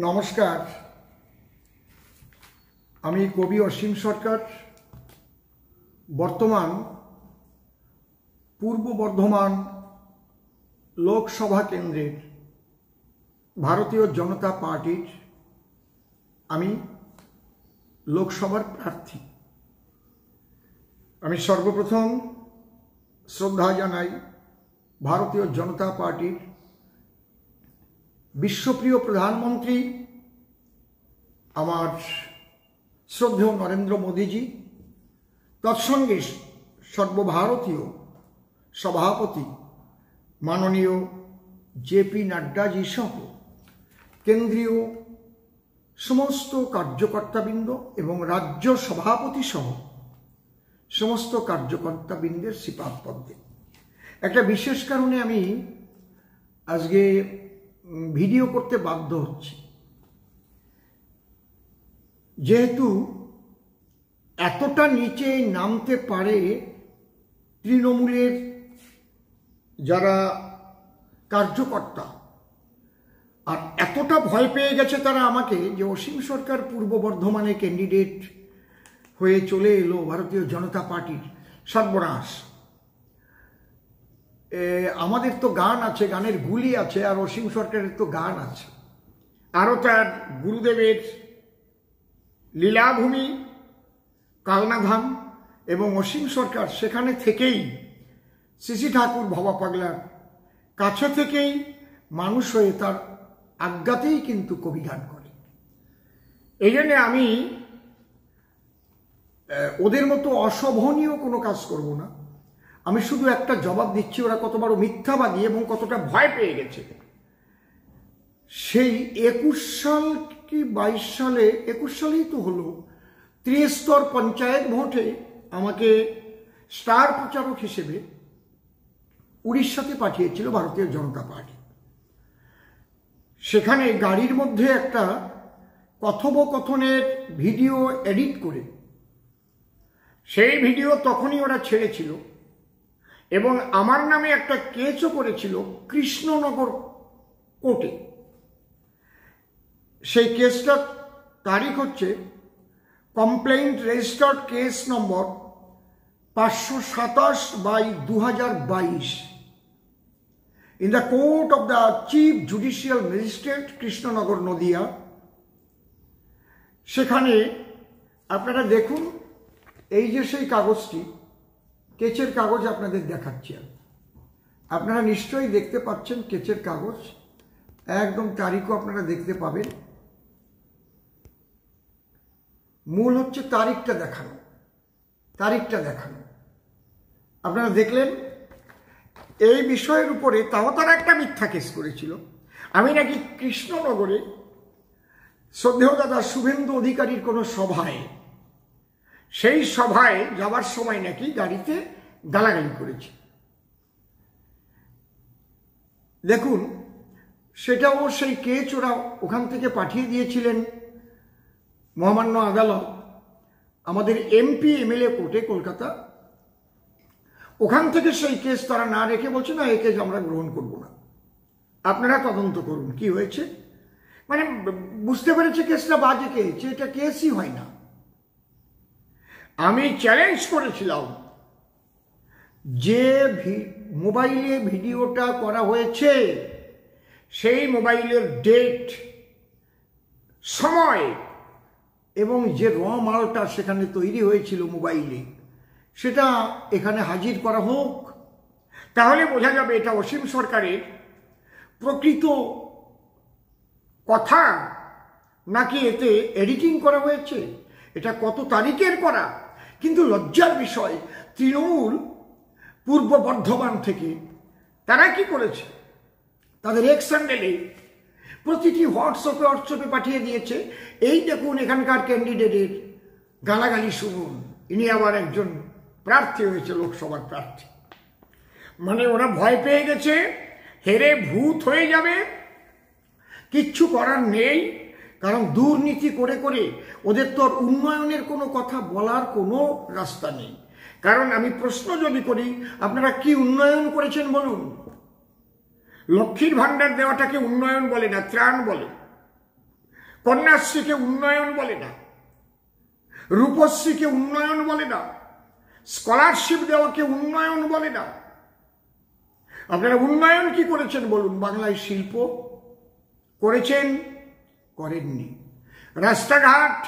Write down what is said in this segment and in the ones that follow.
নমস্কার, আমি কবি অসীম সরকার। বর্তমান পূর্ব বর্ধমান লোকসভা কেন্দ্রের ভারতীয় জনতা পার্টির আমি লোকসভার প্রার্থী। আমি সর্বপ্রথম শ্রদ্ধা জানাই ভারতীয় জনতা পার্টির বিশ্বপ্রিয় প্রধানমন্ত্রী আমার শ্রদ্ধেয় নরেন্দ্র মোদীজি, তৎসঙ্গে সর্বভারতীয় সভাপতি মাননীয় জেপি নাড্ডাজি সহ কেন্দ্রীয় সমস্ত কার্যকর্তাবৃন্দ এবং রাজ্য সভাপতি সহ সমস্ত কার্যকর্তাবৃন্দের শ্রীপাদপদ্মে। একটা বিশেষ কারণে আমি আজকে ভিডিও করতে বাধ্য হচ্ছি, যেহেতু এতটা নিচে নামতে পারে তৃণমূলের যারা কার্যকর্তা, আর এতটা ভয় পেয়ে গেছে তারা আমাকে যে অসীম সরকার পূর্ব বর্ধমানে ক্যান্ডিডেট হয়ে চলে এলো ভারতীয় জনতা পার্টির, সর্বনাশ। আমাদের তো গান আছে, গানের গুলি আছে, আর অসীম সরকারের তো গান আছে, আরও তার গুরুদেবের লীলাভূমি কালনাধাম, এবং অসীম সরকার সেখানে থেকেই শ্রী ঠাকুর ভবা পাগলার কাছে থেকেই মানুষ হয়ে তার আজ্ঞাতেই কিন্তু কবি গান করে। এই জন্য আমি ওদের মতো অশোভনীয় কোনো কাজ করব না। আমি শুধু একটা জবাব দিচ্ছি, ওরা কত বড় মিথ্যাবাদী এবং কতটা ভয় পেয়ে গেছে। সেই 21 সাল কি 22 সালে, 21 সালেই তো হলো, ত্রিস্তর পঞ্চায়েত ভোটে আমাকে স্টার প্রচারক হিসেবে উড়িষ্যাতে পাঠিয়েছিল ভারতীয় জনতা পার্টি। সেখানে গাড়ির মধ্যে একটা কথোপকথনের ভিডিও এডিট করে সেই ভিডিও তখনই ওরা ছেড়েছিল, এবং আমার নামে একটা কেসও করেছিল কৃষ্ণনগর কোর্টে। সেই কেসটার তারিখ হচ্ছে complaint registered case number 527/2022 in the court of the chief judicial magistrate Krishnanagar Nadia. সেখানে আপনারা দেখুন, এই যে সেই কাগজটি, কেচের কাগজ আপনাদের দেখাচ্ছি। আপনারা নিশ্চয়ই দেখতে পাচ্ছেন কেচের কাগজ, একদম তারিখও আপনারা দেখতে পাবেন। মূল হচ্ছে তারিখটা দেখানো, তারিখটা দেখানো। আপনারা দেখলেন এই বিষয়ের উপরে, তাও তারা একটা মিথ্যা কেস করেছিল। আমি নাকি কৃষ্ণনগরে শ্রদ্ধেয় দাদা শুভেন্দু অধিকারীর কোনো সভায়, সেই সভায় যাওয়ার সময় নাকি গাড়িতে গালাগালি করেছি। দেখুন, সেটাও সেই কেস ওরা ওখান থেকে পাঠিয়ে দিয়েছিলেন মহামান্য আদালত, আমাদের এমপি এমএলএ কোর্টে কলকাতা। ওখান থেকে সেই কেস তারা না রেখে বলছে না, এই কেস আমরা গ্রহণ করব না, আপনারা তদন্ত করুন কি হয়েছে। মানে বুঝতে পেরেছে কেসটা বাজে কেস, এটা কেসই হয় না। আমি চ্যালেঞ্জ করেছিলাম যে মোবাইলে ভিডিওটা করা হয়েছে, সেই মোবাইলের ডেট, সময় এবং যে র মালটা সেখানে তৈরি হয়েছিল মোবাইলে, সেটা এখানে হাজির করা হোক। তাহলে বোঝা যাবে এটা অসীম সরকারের প্রকৃত কথা নাকি এতে এডিটিং করা হয়েছে, এটা কত তারিখের করা। কিন্তু লজ্জার বিষয়, তৃণমূল পূর্ব বর্ধমান থেকে তারা কি করেছে, তাদের এক্স হ্যান্ডেলে প্রতিটি হোয়াটসঅ্যাপে পাঠিয়ে দিয়েছে, এই দেখুন এখানকার ক্যান্ডিডেটের গালাগালি শুনুন, ইনি আবার একজন প্রার্থী হয়েছে, লোকসভার প্রার্থী। মানে ওরা ভয় পেয়ে গেছে, হেরে ভূত হয়ে যাবে, কিচ্ছু করার নেই। কারণ দুর্নীতি করে করে ওদের তো উন্নয়নের কোনো কথা বলার কোনো রাস্তা নেই। কারণ আমি প্রশ্ন যদি করি, আপনারা কি উন্নয়ন করেছেন বলুন? লক্ষ্মীর ভান্ডার দেওয়াটাকে উন্নয়ন বলে না, ত্রাণ বলে। কন্যাশ্রীকে উন্নয়ন বলে না, রূপশ্রীকে উন্নয়ন বলে না, স্কলারশিপ দেওয়াকে উন্নয়ন বলে না। আপনারা উন্নয়ন কি করেছেন বলুন? বাংলায় শিল্প করেছেন? করেননি। রাস্তাঘাট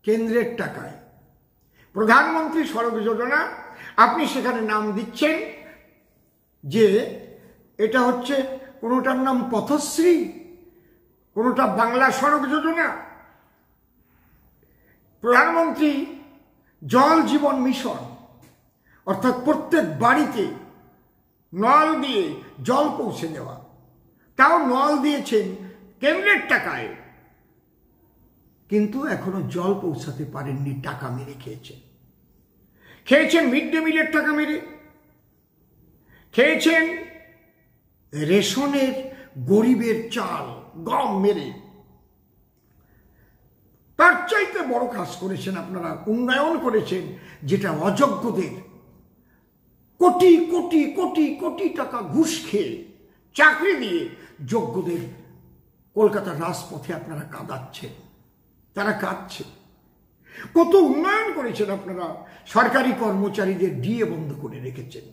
কেন্দ্রের টাকায়, প্রধানমন্ত্রী সড়ক যোজনা আপনি সেখানে নাম দিচ্ছেন যে এটা হচ্ছে, কোনোটার নাম পথশ্রী, কোনোটা বাংলা সড়ক যোজনা। প্রধানমন্ত্রী জল জীবন মিশন, অর্থাৎ প্রত্যেক বাড়িতে নল দিয়ে জল পৌঁছে দেওয়া, তাও নল দিয়েছেন কেন্দ্রের টাকায়, কিন্তু এখনো জল পৌঁছাতে পারেননি, টাকা মেরে খেয়েছেন। খেয়েছেন মিড ডে মিলের টাকা মেরে, খেয়েছেন রেশনের গরিবের চাল গম মেরে। তার চাইতে বড় কাজ করেছেন আপনারা, উন্নয়ন করেছেন যেটা অযোগ্যদের কোটি কোটি কোটি কোটি টাকা ঘুষ খেয়ে চাকরি দিয়ে যোগ্যদের কলকাতার রাজপথে আপনারা কাঁদাচ্ছেন, তারা কাঁদছে। কত উন্নয়ন করেছেন আপনারা, সরকারি কর্মচারীদের ডিএ বন্ধ করে রেখেছেন।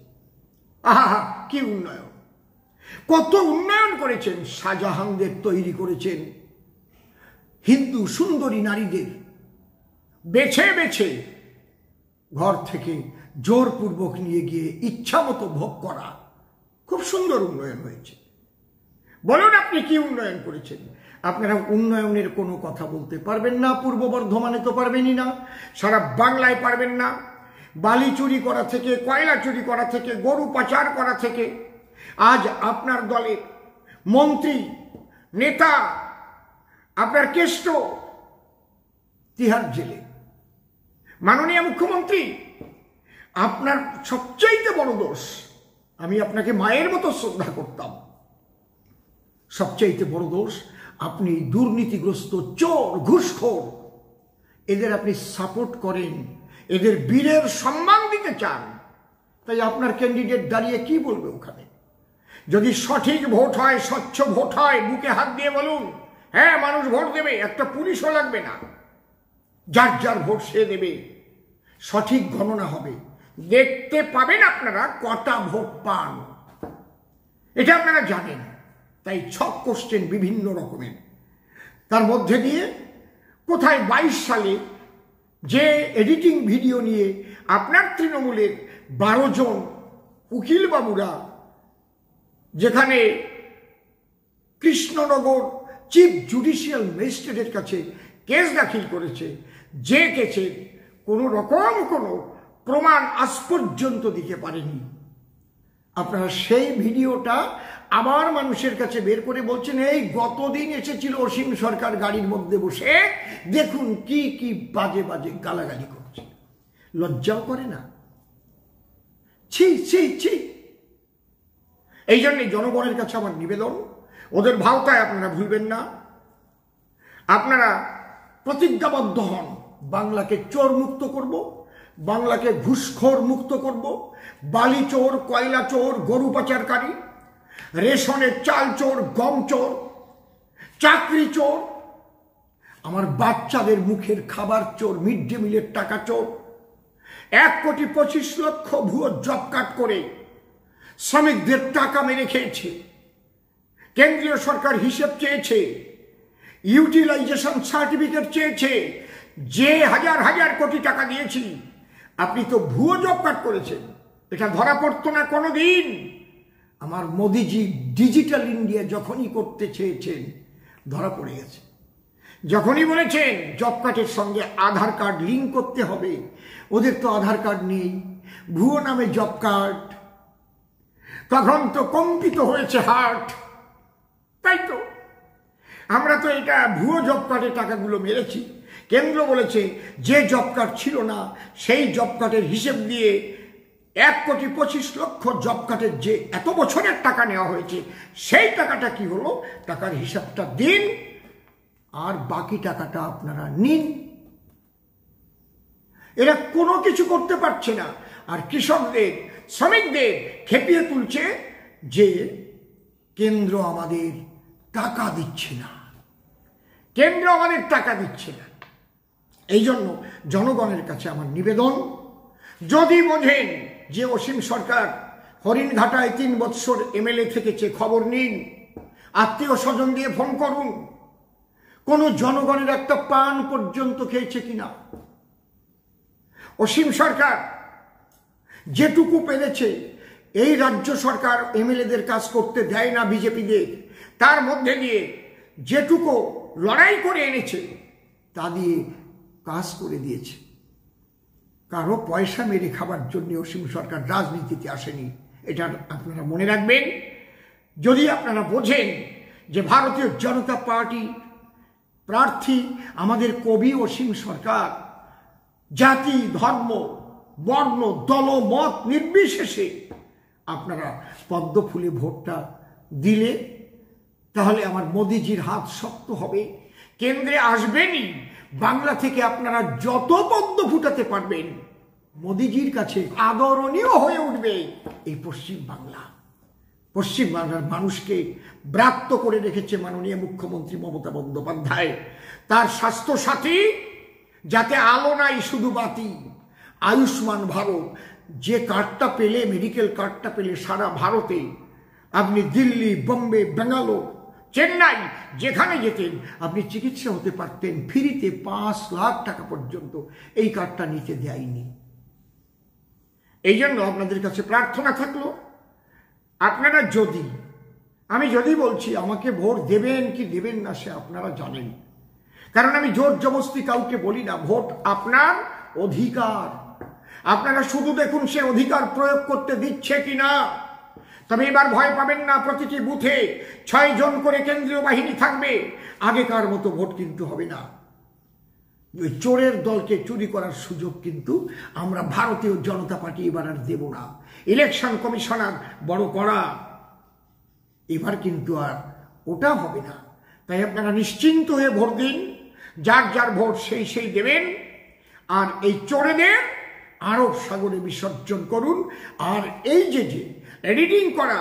আহা, কি উন্নয়ন! কত উন্নয়ন করেছেন, শাহজাহানদের তৈরি করেছেন হিন্দু সুন্দরী নারীদের বেছে বেছে ঘর থেকে জোরপূর্বক নিয়ে গিয়ে ইচ্ছা মতো ভোগ করা। খুব সুন্দর উন্নয়ন হয়েছে। বলুন আপনি কি উন্নয়ন করেছেন? আপনারা উন্নয়নের কোনো কথা বলতে পারবেন না। পূর্ব বর্ধমানে তো পারবেনই না, সারা বাংলায় পারবেন না। বালি চুরি করা থেকে, কয়লা চুরি করা থেকে, গরু পাচার করা থেকে আজ আপনার দলের মন্ত্রী নেতা, আপনার কেষ্ট তিহার জেলে। মাননীয় মুখ্যমন্ত্রী, আপনার সবচাইতে বড় দোষ, আমি আপনাকে মায়ের মতো শ্রদ্ধা করতাম, সবচাইতে বড় দোষ আপনি দুর্নীতিগ্রস্ত চোর ঘুষখোর এদের আপনি সাপোর্ট করেন, এদের বীরের সম্মান দিতে চান। তাই আপনার ক্যান্ডিডেট দাঁড়িয়ে কি বলবে ওখানে? যদি সঠিক ভোট হয়, স্বচ্ছ ভোট হয়, বুকে হাত দিয়ে বলুন হ্যাঁ মানুষ ভোট দেবে, একটা পুলিশও লাগবে না, যার যার ভোট সে দেবে, সঠিক গণনা হবে, দেখতে পাবেন আপনারা কটা ভোট পান। এটা আপনারা জানেন। তাই ছক কোশ্চেন বিভিন্ন রকমের, তার মধ্যে দিয়ে কোথায় 22 সালে যে এডিটিং ভিডিও নিয়ে আপনার তৃণমূলের 12 জন উকিল বাবুরা যেখানে কৃষ্ণনগর চিফ জুডিশিয়াল ম্যাজিস্ট্রেটের কাছে কেস দাখিল করেছে, যে কেসে কোনো রকম কোনো প্রমাণ আজ পর্যন্ত দিতে পারেনি, আপনারা সেই ভিডিওটা আবার মানুষের কাছে বের করে বলছেন এই গতদিন এসেছিল অসীম সরকার গাড়ির মধ্যে বসে, দেখুন কি কি বাজে বাজে গালাগালি করছে। লজ্জাও করে না? ছি ছি ছি। এই জন্যে জনগণের কাছে আমার নিবেদন, ওদের ভাওতায় আপনারা ভুলবেন না। আপনারা প্রতিজ্ঞাবদ্ধ হন, বাংলাকে চোর মুক্ত করব, বাংলাকে ঘুষখোর মুক্ত করব, বালি চোর, কয়লা চোর, গরু পাচারকারী, রেশনের চাল চোর, গম চোর, চাকরি চোর, আমার বাচ্চাদের মুখের খাবার চোর, মিড ডে মিলের টাকা চোর, 1,25,00,000 ভুয়ো জব কার্ড করে শ্রমিকদের টাকা মেরে খেয়েছে। কেন্দ্রীয় সরকার হিসেব চেয়েছে, ইউটিলাইজেশন সার্টিফিকেট চেয়েছে, যে হাজার হাজার কোটি টাকা দিয়েছি আপনি তো ভুয়ো জব কার্ড করেছেন, এটা ধরা পড়তো না কোনোদিন। আমার মোদিজি ডিজিটাল ইন্ডিয়া যখনই করতে চেয়েছেন ধরা পড়ে গেছে। যখনই বলেছেন জব কার্ডের সঙ্গে আধার কার্ড লিঙ্ক করতে হবে, ওদের তো আধার কার্ড নেই, ভুয়ো নামে জব কার্ড, তখন তো কম্পিত হয়েছে হার্ট। তাই তো আমরা তো এটা ভুয়ো জব কার্ডের টাকাগুলো মেরেছি। কেন্দ্র বলেছে যে জব কার্ড ছিল না সেই জব কার্ডের হিসেব দিয়ে 1,25,00,000 জব কার্ডের যে এত বছরের টাকা নেওয়া হয়েছে সেই টাকাটা কি হলো, টাকার হিসাবটা দিন আর বাকি টাকাটা আপনারা নিন। এরা কোনো কিছু করতে পারছে না, আর কৃষকদের শ্রমিকদের খেপিয়ে তুলছে যে কেন্দ্র আমাদের টাকা দিচ্ছে না, কেন্দ্র আমাদের টাকা দিচ্ছে না। এই জন্য জনগণের কাছে আমার নিবেদন, যদি বোঝেন যে অসীম সরকার হরিণঘাটায় 3 বৎসর এমএলএ থেকেছে, খবর নিন, আত্মীয় স্বজন দিয়ে ফোন করুন, কোন জনগণের একটা পান পর্যন্ত খেয়েছে কিনা। অসীম সরকার যেটুকু পেরেছে, এই রাজ্য সরকার এমএলএদের কাজ করতে দেয় না বিজেপিদের, তার মধ্যে দিয়ে যেটুকু লড়াই করে এনেছে তা দিয়ে কাজ করে দিয়েছে। কারো পয়সা মেরে খাবার জন্য অসীম সরকার রাজনীতিতে আসেনি, এটা আপনারা মনে রাখবেন। যদি আপনারা বোঝেন যে ভারতীয় জনতা পার্টি প্রার্থী আমাদের কবি অসীম সরকার, জাতি ধর্ম বর্ণ দল মত নির্বিশেষে আপনারা পদ্ম ফুলে ভোটটা দিলে, তাহলে আমার মোদিজির হাত শক্ত হবে, কেন্দ্রে আসবেনই। বাংলা থেকে আপনারা যত পদ্ম ফুটাতে পারবেন, মোদিজির কাছে আদরণীয় হয়ে উঠবে এই পশ্চিম বাংলা। পশ্চিম বাংলার মানুষকে ব্রাত্য করে রেখেছে মাননীয় মুখ্যমন্ত্রী মমতা বন্দ্যোপাধ্যায়। তার স্বাস্থ্য সাথী, যাতে আলো নাই শুধু বাতি, আয়ুষ্মান ভারত, যে কার্ডটা পেলে, মেডিকেল কার্ডটা পেলে সারা ভারতে আপনি দিল্লি, বোম্বে, বেঙ্গালোর, চেন্নাই যেখানে যেতেন আপনি চিকিৎসা হতে পারতেন ফ্রিতে, 5 লাখ টাকা পর্যন্ত এই কার্ডটা নিতে দেয়নি। এই জন্য আপনাদের কাছে প্রার্থনা থাকলো, আপনারা আমি যদি বলছি আমাকে ভোট দেবেন কি দেবেন না সে আপনারা জানেন, কারণ আমি জোর জবরদস্তি কাউকে বলি না। ভোট আপনার অধিকার, আপনারা শুধু দেখুন সে অধিকার প্রয়োগ করতে দিচ্ছে কিনা। তবে এবার ভয় পাবেন না, প্রতিটি বুথে 6 জন করে কেন্দ্রীয় বাহিনী থাকবে। আগেকার মতো ভোট কিন্তু হবে না। ওই চোরের দলকে চুরি করার সুযোগ কিন্তু আমরা ভারতীয় জনতা পার্টি এবার আর দেব না। ইলেকশন কমিশনার বড় কড়া, এবার কিন্তু আর ওটা হবে না। তাই আপনারা নিশ্চিন্ত হয়ে ভোট দিন, যার যার ভোট সেই দেবেন, আর এই চোরেদের আরব সাগরে বিসর্জন করুন। আর এই যে এডিটিং করা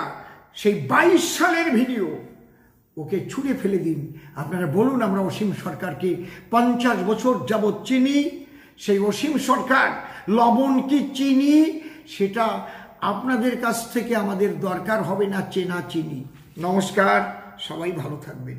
সেই 22 সালের ভিডিও, ওকে ছুঁড়ে ফেলে দিন। আপনারা বলুন আমরা অসীম সরকারকে 50 বছর যাবৎ চিনি, সেই অসীম সরকার লবণ কি চিনি সেটা আপনাদের কাছ থেকে আমাদের দরকার হবে না, চেনা চিনি। নমস্কার, সবাই ভালো থাকবেন।